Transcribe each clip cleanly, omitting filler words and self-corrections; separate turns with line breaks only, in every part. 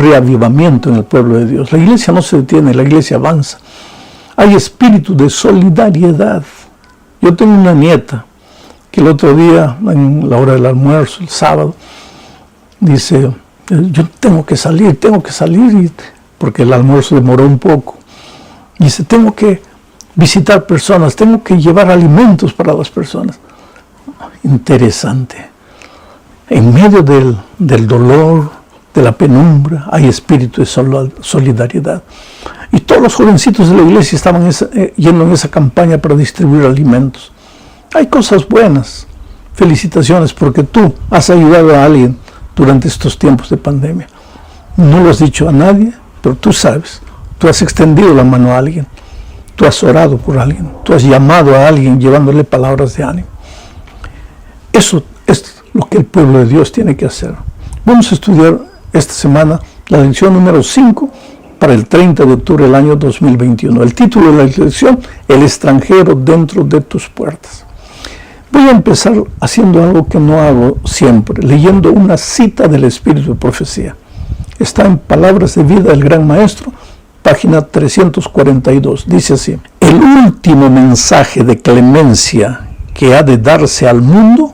reavivamiento en el pueblo de Dios. La iglesia no se detiene, la iglesia avanza. Hay espíritu de solidaridad. Yo tengo una nieta que el otro día, en la hora del almuerzo, el sábado, dice, yo tengo que salir, porque el almuerzo demoró un poco. Dice, tengo que visitar personas, tengo que llevar alimentos para las personas. Interesante. En medio del dolor, de la penumbra, hay espíritu de solidaridad. Y todos los jovencitos de la iglesia estaban yendo en esa campaña para distribuir alimentos. Hay cosas buenas. Felicitaciones, porque tú has ayudado a alguien durante estos tiempos de pandemia. No lo has dicho a nadie, pero tú sabes. Tú has extendido la mano a alguien. Tú has orado por alguien. Tú has llamado a alguien llevándole palabras de ánimo. Eso es lo que el pueblo de Dios tiene que hacer. Vamos a estudiar esta semana la lección número 5 para el 30 de octubre del año 2021. El título de la lección, El extranjero dentro de tus puertas. Voy a empezar haciendo algo que no hago siempre, leyendo una cita del Espíritu de Profecía. Está en Palabras de Vida del Gran Maestro, página 342. Dice así: el último mensaje de clemencia que ha de darse al mundo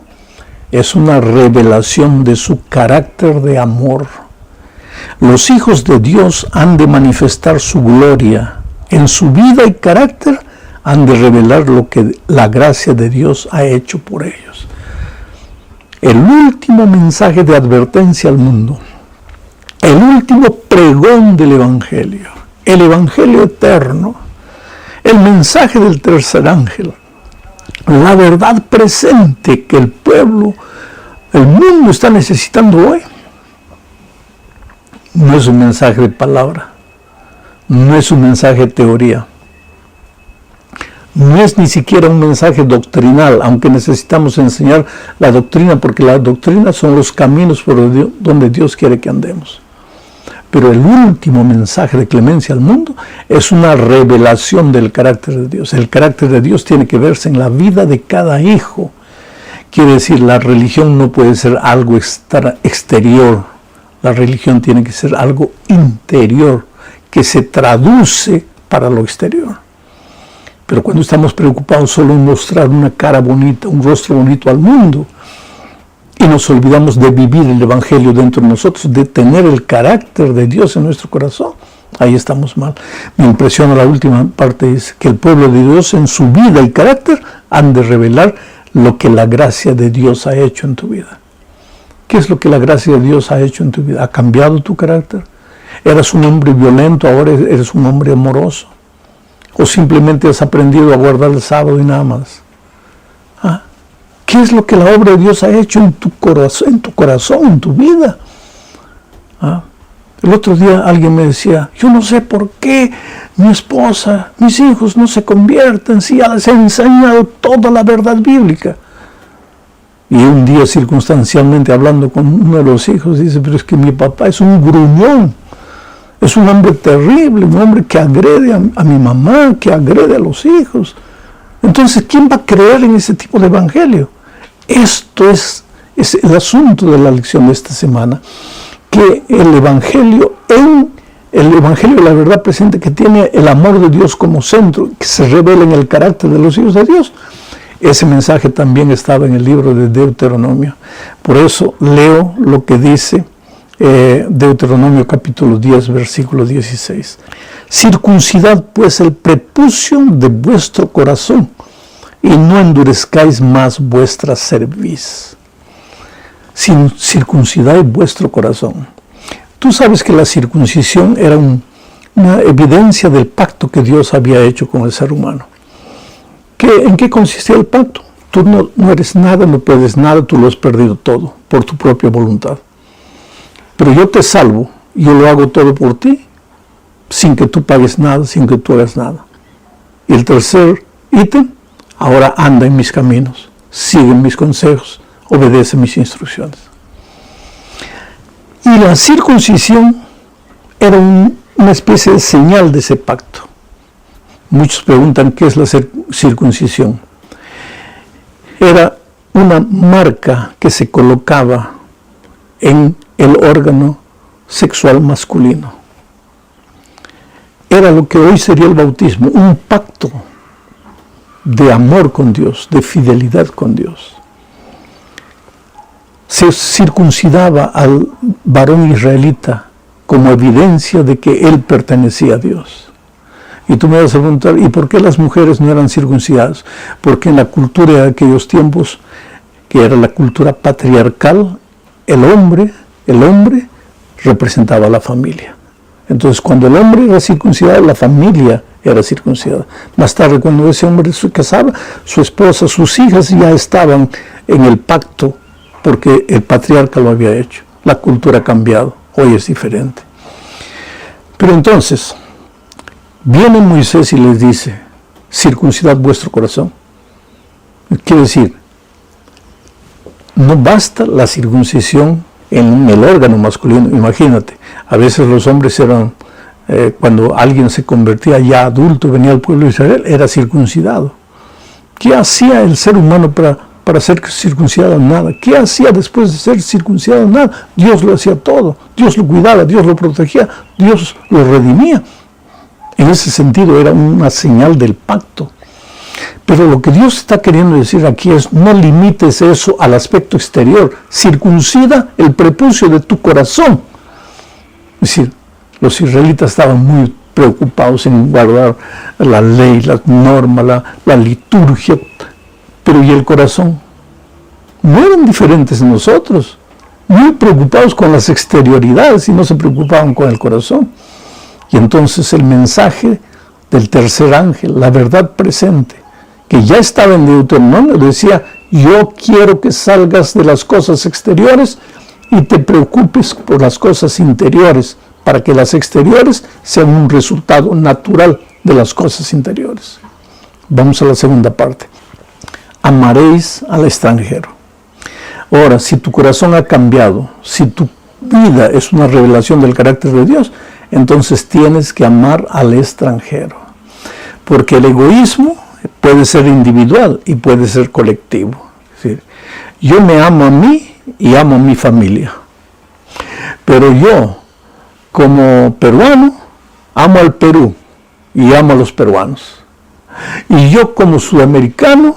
es una revelación de su carácter de amor. Los hijos de Dios han de manifestar su gloria. En su vida y carácter han de revelar lo que la gracia de Dios ha hecho por ellos. El último mensaje de advertencia al mundo. El último pregón del Evangelio. El Evangelio eterno. El mensaje del tercer ángel. La verdad presente que el pueblo, el mundo está necesitando hoy. No es un mensaje de palabra, no es un mensaje de teoría, no es ni siquiera un mensaje doctrinal, aunque necesitamos enseñar la doctrina, porque la doctrina son los caminos por donde Dios quiere que andemos. Pero el último mensaje de clemencia al mundo es una revelación del carácter de Dios. El carácter de Dios tiene que verse en la vida de cada hijo. Quiere decir, la religión no puede ser algo exterior. La religión tiene que ser algo interior, que se traduce para lo exterior. Pero cuando estamos preocupados solo en mostrar una cara bonita, un rostro bonito al mundo, y nos olvidamos de vivir el Evangelio dentro de nosotros, de tener el carácter de Dios en nuestro corazón, ahí estamos mal. Me impresiona la última parte, dice que el pueblo de Dios en su vida y carácter han de revelar lo que la gracia de Dios ha hecho en tu vida. ¿Qué es lo que la gracia de Dios ha hecho en tu vida? ¿Ha cambiado tu carácter? ¿Eras un hombre violento, ahora eres un hombre amoroso? ¿O simplemente has aprendido a guardar el sábado y nada más? ¿Ah? ¿Qué es lo que la obra de Dios ha hecho en tu corazón, en tu vida? ¿Ah? El otro día alguien me decía, yo no sé por qué mi esposa, mis hijos no se convierten si ya les he enseñado toda la verdad bíblica. Y un día circunstancialmente hablando con uno de los hijos, dice, pero es que mi papá es un gruñón, es un hombre terrible, un hombre que agrede a mi mamá, que agrede a los hijos. Entonces, ¿quién va a creer en ese tipo de evangelio? Esto es el asunto de la lección de esta semana, que el evangelio de la verdad presente, que tiene el amor de Dios como centro, que se revela en el carácter de los hijos de Dios. Ese mensaje también estaba en el libro de Deuteronomio. Por eso leo lo que dice Deuteronomio capítulo 10, versículo 16. Circuncidad pues el prepucio de vuestro corazón y no endurezcáis más vuestra cerviz. Circuncidáis vuestro corazón. Tú sabes que la circuncisión era una evidencia del pacto que Dios había hecho con el ser humano. ¿En qué consistía el pacto? Tú no eres nada, no puedes nada, tú lo has perdido todo por tu propia voluntad. Pero yo te salvo, yo lo hago todo por ti, sin que tú pagues nada, sin que tú hagas nada. Y el tercer ítem, ahora anda en mis caminos, sigue mis consejos, obedece mis instrucciones. Y la circuncisión era una especie de señal de ese pacto. Muchos preguntan qué es la circuncisión. Era una marca que se colocaba en el órgano sexual masculino. Era lo que hoy sería el bautismo, un pacto de amor con Dios, de fidelidad con Dios. Se circuncidaba al varón israelita como evidencia de que él pertenecía a Dios. Y tú me vas a preguntar, ¿y por qué las mujeres no eran circuncidadas? Porque en la cultura de aquellos tiempos, que era la cultura patriarcal, el hombre representaba a la familia. Entonces, cuando el hombre era circuncidado, la familia era circuncidada. Más tarde, cuando ese hombre se casaba, su esposa, sus hijas ya estaban en el pacto, porque el patriarca lo había hecho. La cultura ha cambiado, hoy es diferente. Pero entonces, viene Moisés y les dice, circuncidad vuestro corazón. Quiere decir, no basta la circuncisión en el órgano masculino. Imagínate, a veces los hombres eran, cuando alguien se convertía ya adulto, venía al pueblo de Israel, era circuncidado. ¿Qué hacía el ser humano para ser circuncidado? Nada. ¿Qué hacía después de ser circuncidado? Nada. Dios lo hacía todo. Dios lo cuidaba, Dios lo protegía, Dios lo redimía. En ese sentido era una señal del pacto. Pero lo que Dios está queriendo decir aquí es, no limites eso al aspecto exterior. Circuncida el prepucio de tu corazón. Es decir, los israelitas estaban muy preocupados en guardar la ley, la norma, la liturgia. Pero ¿y el corazón? No eran diferentes de nosotros. Muy preocupados con las exterioridades y no se preocupaban con el corazón. Y entonces el mensaje del tercer ángel, la verdad presente, que ya estaba en Deuteronomio, decía, yo quiero que salgas de las cosas exteriores y te preocupes por las cosas interiores, para que las exteriores sean un resultado natural de las cosas interiores. Vamos a la segunda parte. Amaréis al extranjero. Ahora, si tu corazón ha cambiado, si tu vida es una revelación del carácter de Dios, entonces tienes que amar al extranjero. Porque el egoísmo puede ser individual y puede ser colectivo. Es decir, yo me amo a mí y amo a mi familia. Pero yo, como peruano, amo al Perú y amo a los peruanos. Y yo, como sudamericano,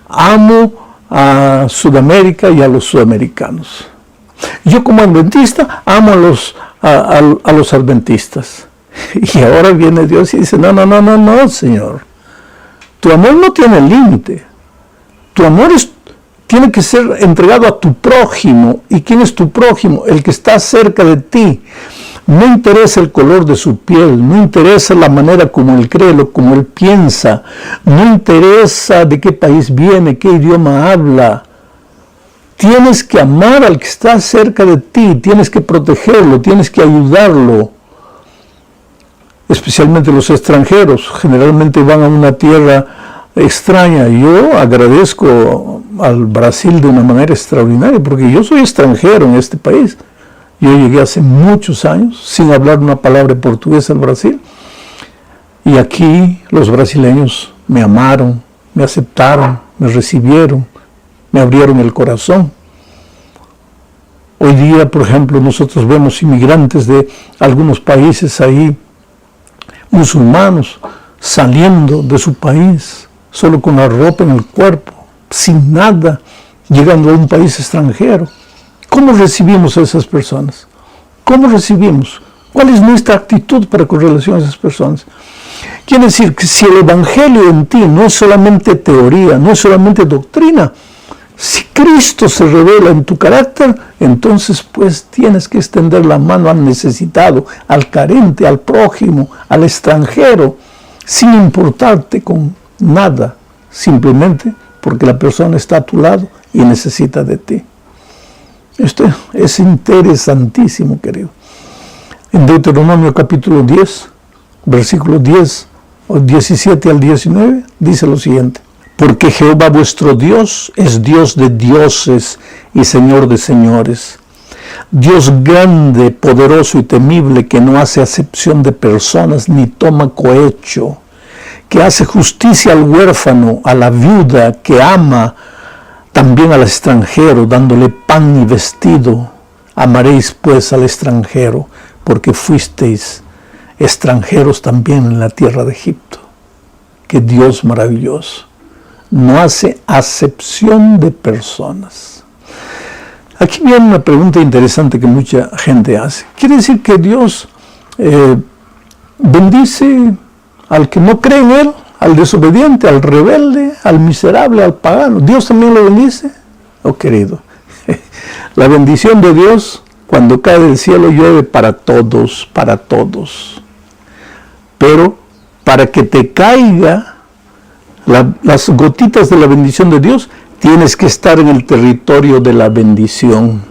amo a Sudamérica y a los sudamericanos. Yo, como adventista, amo a los adventistas. Y ahora viene Dios y dice, no, Señor. Tu amor no tiene límite. Tu amor tiene que ser entregado a tu prójimo. ¿Y quién es tu prójimo? El que está cerca de ti. No interesa el color de su piel, no interesa la manera como él cree, como él piensa, no interesa de qué país viene, qué idioma habla. Tienes que amar al que está cerca de ti, tienes que protegerlo, tienes que ayudarlo. Especialmente los extranjeros, generalmente van a una tierra extraña. Yo agradezco al Brasil de una manera extraordinaria, porque yo soy extranjero en este país. Yo llegué hace muchos años sin hablar una palabra portuguesa al Brasil. Y aquí los brasileños me amaron, me aceptaron, me recibieron, me abrieron el corazón. Hoy día, por ejemplo, nosotros vemos inmigrantes de algunos países ahí, musulmanos, saliendo de su país, solo con la ropa en el cuerpo, sin nada, llegando a un país extranjero. ¿Cómo recibimos a esas personas? ¿Cómo recibimos? ¿Cuál es nuestra actitud para con relación a esas personas? Quiere decir que si el Evangelio en ti no es solamente teoría, no es solamente doctrina, si Cristo se revela en tu carácter, entonces pues tienes que extender la mano al necesitado, al carente, al prójimo, al extranjero, sin importarte con nada, simplemente porque la persona está a tu lado y necesita de ti. Esto es interesantísimo, querido. En Deuteronomio capítulo 10, versículos 17 al 19, dice lo siguiente. Porque Jehová vuestro Dios es Dios de dioses y Señor de señores. Dios grande, poderoso y temible, que no hace acepción de personas ni toma cohecho, que hace justicia al huérfano, a la viuda, que ama también al extranjero, dándole pan y vestido. Amaréis pues al extranjero. porque fuisteis extranjeros también en la tierra de Egipto. Que Dios maravilloso no hace acepción de personas. Aquí viene una pregunta interesante que mucha gente hace. ¿Quiere decir que Dios bendice al que no cree en Él, al desobediente, al rebelde, al miserable, al pagano? ¿Dios también lo bendice? Oh, querido, la bendición de Dios cuando cae del cielo llueve para todos, para todos. Pero para que te caiga las gotitas de la bendición de Dios, tienes que estar en el territorio de la bendición.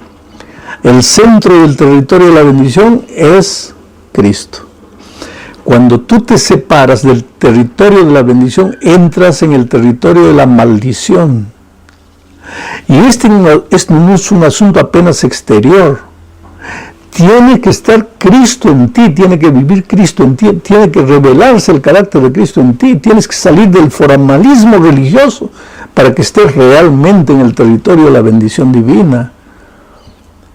El centro del territorio de la bendición es Cristo. Cuando tú te separas del territorio de la bendición, entras en el territorio de la maldición. Y este no es un asunto apenas exterior. Tiene que estar Cristo en ti, tiene que vivir Cristo en ti, tiene que revelarse el carácter de Cristo en ti, tienes que salir del formalismo religioso para que estés realmente en el territorio de la bendición divina.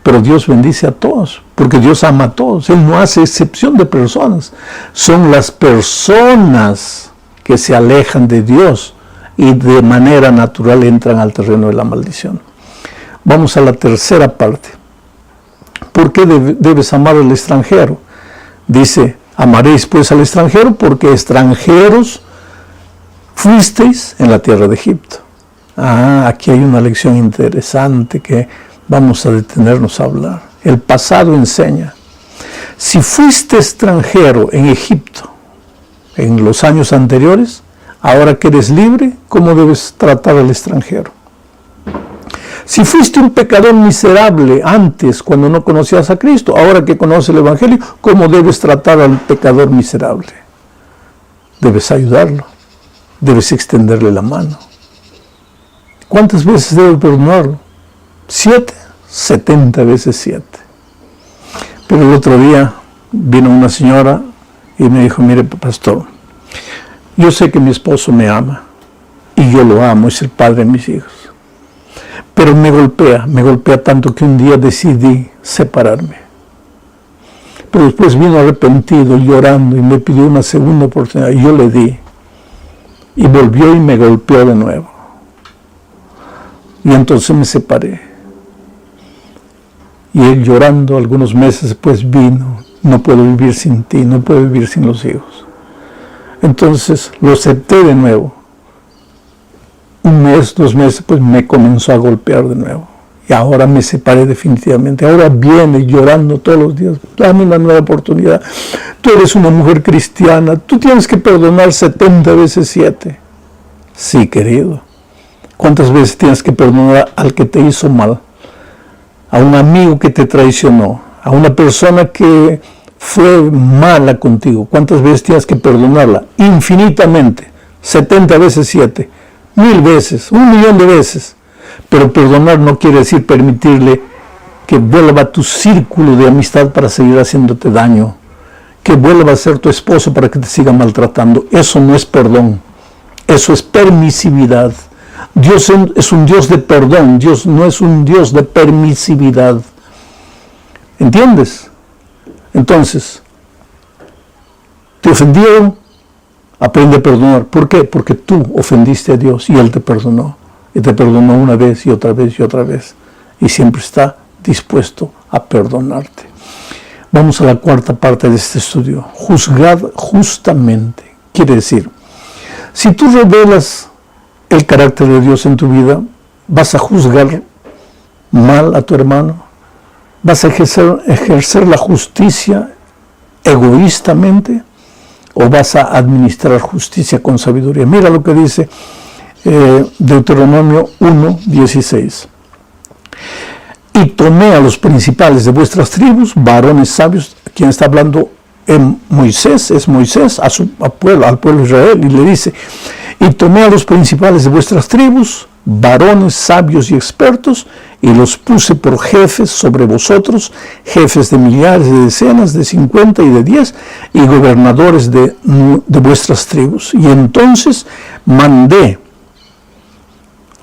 Pero Dios bendice a todos, porque Dios ama a todos. Él no hace excepción de personas. Son las personas que se alejan de Dios y de manera natural entran al terreno de la maldición. Vamos a la tercera parte. ¿Por qué debes amar al extranjero? Dice, amaréis pues al extranjero porque extranjeros fuisteis en la tierra de Egipto. Aquí hay una lección interesante que vamos a detenernos a hablar. El pasado enseña. Si fuiste extranjero en Egipto en los años anteriores, ahora que eres libre, ¿cómo debes tratar al extranjero? Si fuiste un pecador miserable antes, cuando no conocías a Cristo, ahora que conoces el Evangelio, ¿cómo debes tratar al pecador miserable? Debes ayudarlo, debes extenderle la mano. ¿Cuántas veces debes perdonarlo? 7, 70 veces 7. Pero el otro día vino una señora y me dijo, mire, pastor, yo sé que mi esposo me ama y yo lo amo, es el padre de mis hijos. Pero me golpea tanto que un día decidí separarme. Pero después vino arrepentido, llorando, y me pidió una segunda oportunidad, y yo le di. Y volvió y me golpeó de nuevo. Y entonces me separé. Y él llorando algunos meses después vino, no puedo vivir sin ti, no puedo vivir sin los hijos. Entonces lo acepté de nuevo. Un mes, 2 meses, pues me comenzó a golpear de nuevo. Y ahora me separé definitivamente. Ahora viene llorando todos los días. Dame una nueva oportunidad. Tú eres una mujer cristiana. Tú tienes que perdonar 70 veces 7. Sí, querido. ¿Cuántas veces tienes que perdonar al que te hizo mal? A un amigo que te traicionó. A una persona que fue mala contigo. ¿Cuántas veces tienes que perdonarla? Infinitamente. 70 veces 7. 1000 veces, 1.000.000 de veces. Pero perdonar no quiere decir permitirle que vuelva a tu círculo de amistad para seguir haciéndote daño, que vuelva a ser tu esposo para que te siga maltratando. Eso no es perdón, eso es permisividad. Dios es un Dios de perdón, Dios no es un Dios de permisividad. ¿Entiendes? Entonces, ¿te ofendieron? Aprende a perdonar. ¿Por qué? Porque tú ofendiste a Dios y Él te perdonó. Y te perdonó una vez y otra vez y otra vez. Y siempre está dispuesto a perdonarte. Vamos a la cuarta parte de este estudio. Juzgad justamente. Quiere decir, si tú revelas el carácter de Dios en tu vida, vas a juzgar mal a tu hermano. Vas a ejercer la justicia egoístamente. ¿O vas a administrar justicia con sabiduría? Mira lo que dice Deuteronomio 1:16. Y tomé a los principales de vuestras tribus, varones sabios, quien está hablando en Moisés, es Moisés, al pueblo de Israel, y le dice, y tomé a los principales de vuestras tribus, varones sabios y expertos, y los puse por jefes sobre vosotros, jefes de millares, de decenas, de 50 y de 10, y gobernadores de vuestras tribus. Y entonces mandé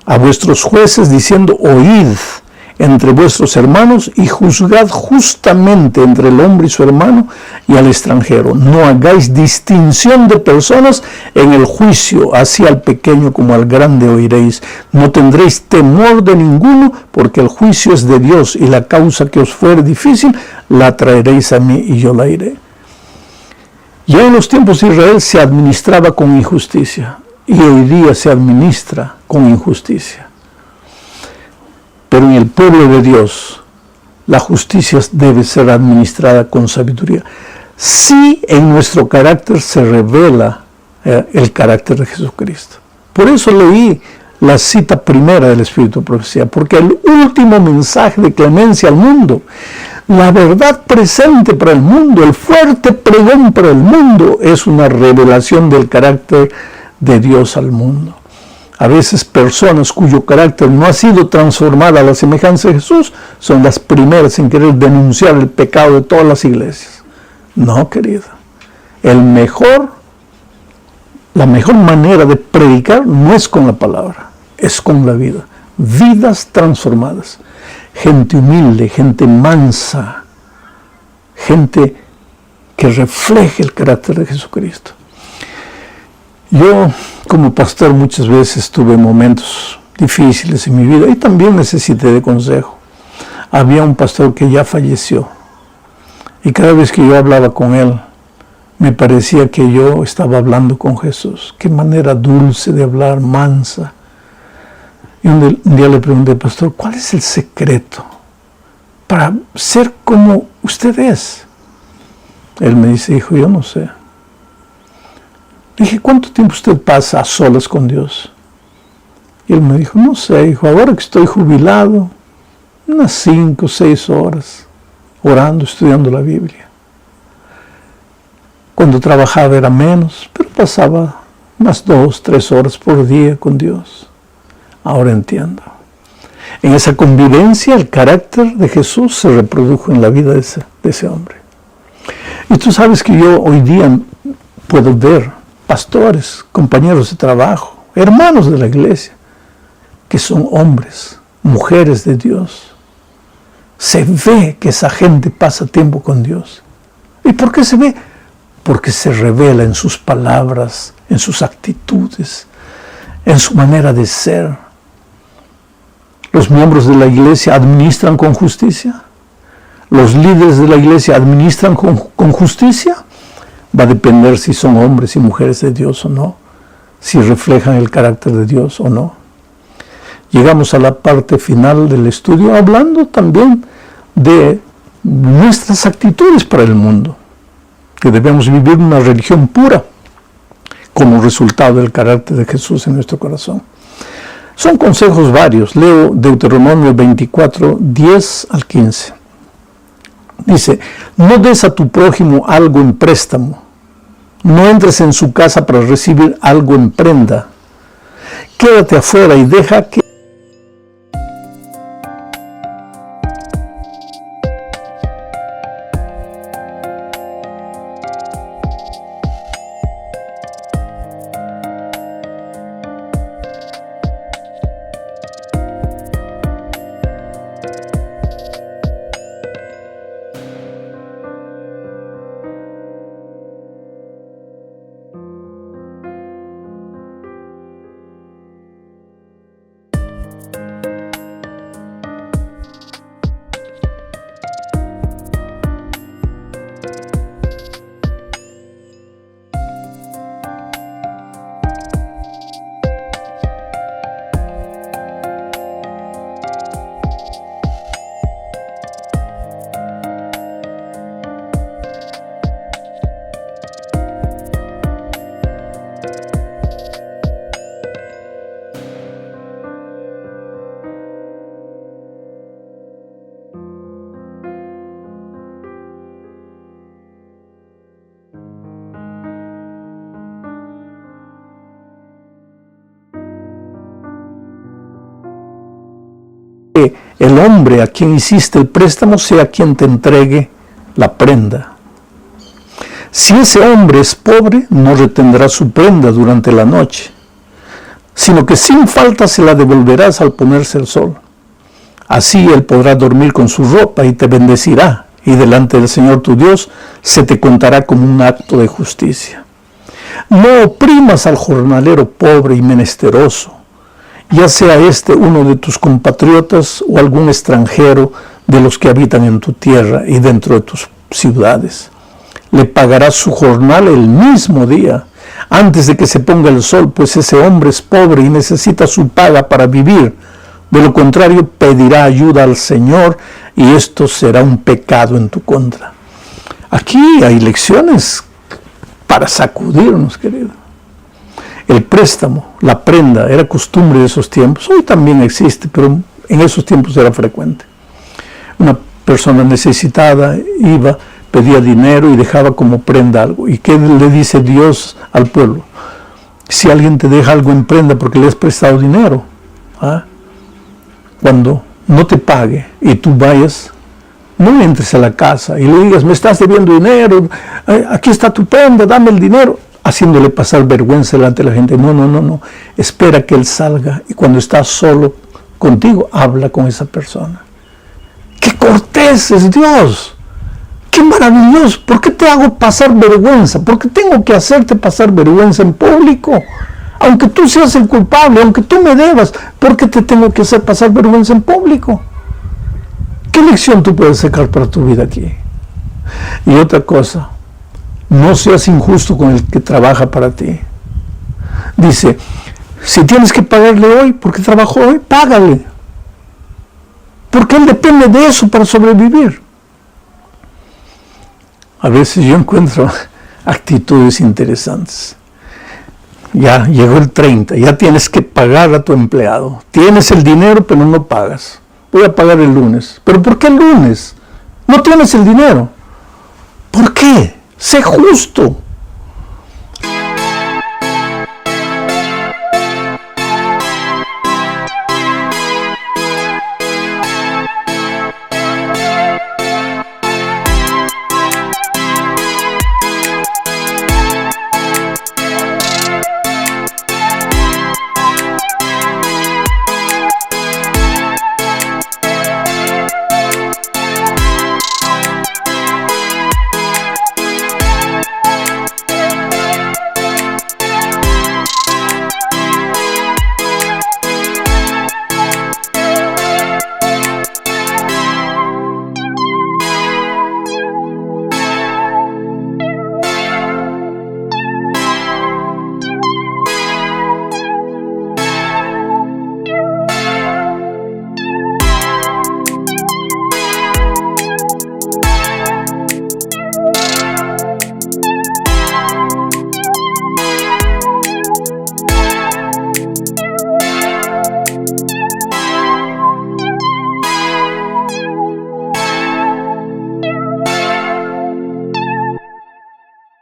a vuestros jueces diciendo, oíd, entre vuestros hermanos y juzgad justamente entre el hombre y su hermano y al extranjero. No hagáis distinción de personas en el juicio, así al pequeño como al grande oiréis. No tendréis temor de ninguno, porque el juicio es de Dios, y la causa que os fuere difícil la traeréis a mí y yo la iré. Ya en los tiempos de Israel se administraba con injusticia, y hoy día se administra con injusticia. Pero en el pueblo de Dios, la justicia debe ser administrada con sabiduría. Sí, en nuestro carácter se revela el carácter de Jesucristo. Por eso leí la cita primera del Espíritu de Profecía, porque el último mensaje de clemencia al mundo, la verdad presente para el mundo, el fuerte pregón para el mundo, es una revelación del carácter de Dios al mundo. A veces personas cuyo carácter no ha sido transformado a la semejanza de Jesús son las primeras en querer denunciar el pecado de todas las iglesias. No, querida. La mejor manera de predicar no es con la palabra, es con la vida. Vidas transformadas. Gente humilde, gente mansa, gente que refleje el carácter de Jesucristo. Yo, como pastor, muchas veces tuve momentos difíciles en mi vida y también necesité de consejo. Había un pastor que ya falleció y cada vez que yo hablaba con él, me parecía que yo estaba hablando con Jesús. Qué manera dulce de hablar, mansa. Y un día le pregunté, pastor, ¿cuál es el secreto para ser como usted es? Él me dice, hijo, yo no sé. Dije, ¿cuánto tiempo usted pasa a solas con Dios? Y él me dijo, no sé, hijo, ahora que estoy jubilado, unas 5 o 6 horas, orando, estudiando la Biblia. Cuando trabajaba era menos, pero pasaba unas 2 o 3 horas por día con Dios. Ahora entiendo. En esa convivencia, el carácter de Jesús se reprodujo en la vida de ese hombre. Y tú sabes que yo hoy día puedo ver pastores, compañeros de trabajo, hermanos de la iglesia, que son hombres, mujeres de Dios. Se ve que esa gente pasa tiempo con Dios. ¿Y por qué se ve? Porque se revela en sus palabras, en sus actitudes, en su manera de ser. Los miembros de la iglesia administran con justicia. Los líderes de la iglesia administran con justicia. Va a depender si son hombres y mujeres de Dios o no, si reflejan el carácter de Dios o no. Llegamos a la parte final del estudio hablando también de nuestras actitudes para el mundo, que debemos vivir una religión pura como resultado del carácter de Jesús en nuestro corazón. Son consejos varios. Leo Deuteronomio 24, 10 al 15. Dice, no des a tu prójimo algo en préstamo, no entres en su casa para recibir algo en prenda. Quédate afuera y deja que el hombre a quien hiciste el préstamo sea quien te entregue la prenda. Si ese hombre es pobre, no retendrá su prenda durante la noche, sino que sin falta se la devolverás al ponerse el sol. Así él podrá dormir con su ropa y te bendecirá, y delante del Señor tu Dios se te contará como un acto de justicia. No oprimas al jornalero pobre y menesteroso, ya sea este uno de tus compatriotas o algún extranjero de los que habitan en tu tierra y dentro de tus ciudades. Le pagarás su jornal el mismo día, antes de que se ponga el sol, pues ese hombre es pobre y necesita su paga para vivir. De lo contrario, pedirá ayuda al Señor y esto será un pecado en tu contra. Aquí hay lecciones para sacudirnos, querido. El préstamo, la prenda, era costumbre de esos tiempos. Hoy también existe, pero en esos tiempos era frecuente. Una persona necesitada iba, pedía dinero y dejaba como prenda algo. ¿Y qué le dice Dios al pueblo? Si alguien te deja algo en prenda porque le has prestado dinero, cuando no te pague y tú vayas, no entres a la casa y le digas, me estás debiendo dinero, aquí está tu prenda, dame el dinero, haciéndole pasar vergüenza delante de la gente. No. Espera que él salga y cuando estás solo contigo, habla con esa persona. ¡Qué cortés es Dios! ¡Qué maravilloso! ¿Por qué te hago pasar vergüenza? ¿Por qué tengo que hacerte pasar vergüenza en público? Aunque tú seas el culpable, aunque tú me debas, ¿por qué te tengo que hacer pasar vergüenza en público? ¿Qué lección tú puedes sacar para tu vida aquí? Y otra cosa, no seas injusto con el que trabaja para ti. Dice, si tienes que pagarle hoy, porque trabajó hoy, págale. Porque él depende de eso para sobrevivir. A veces yo encuentro actitudes interesantes. Ya llegó el 30, ya tienes que pagar a tu empleado. Tienes el dinero, pero no pagas. Voy a pagar el lunes. ¿Pero por qué el lunes? No tienes el dinero. ¿Por qué? Sé justo.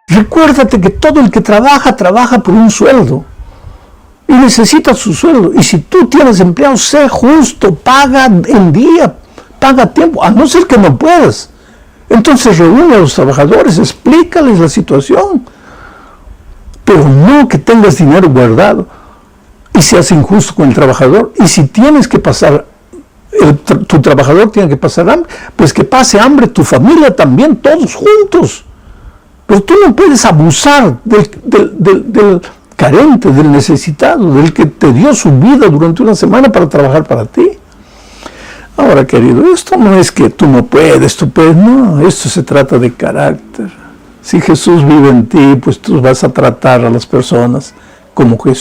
Recuérdate que todo el que trabaja, trabaja por un sueldo. Y necesita su sueldo. Y si tú tienes empleado, sé justo, paga en día, paga a tiempo, a no ser que no puedas. Entonces reúne a los trabajadores, explícales la situación. Pero no que tengas dinero guardado y seas injusto con el trabajador. Y si tienes que pasar, tu trabajador tiene que pasar hambre, pues que pase hambre tu familia también, todos juntos. Pero tú no puedes abusar del carente, del necesitado, del que te dio su vida durante una semana para trabajar para ti. Ahora, querido, esto no es que tú no puedes, tú puedes, no, esto se trata de carácter. Si Jesús vive en ti, pues tú vas a tratar a las personas como Jesús.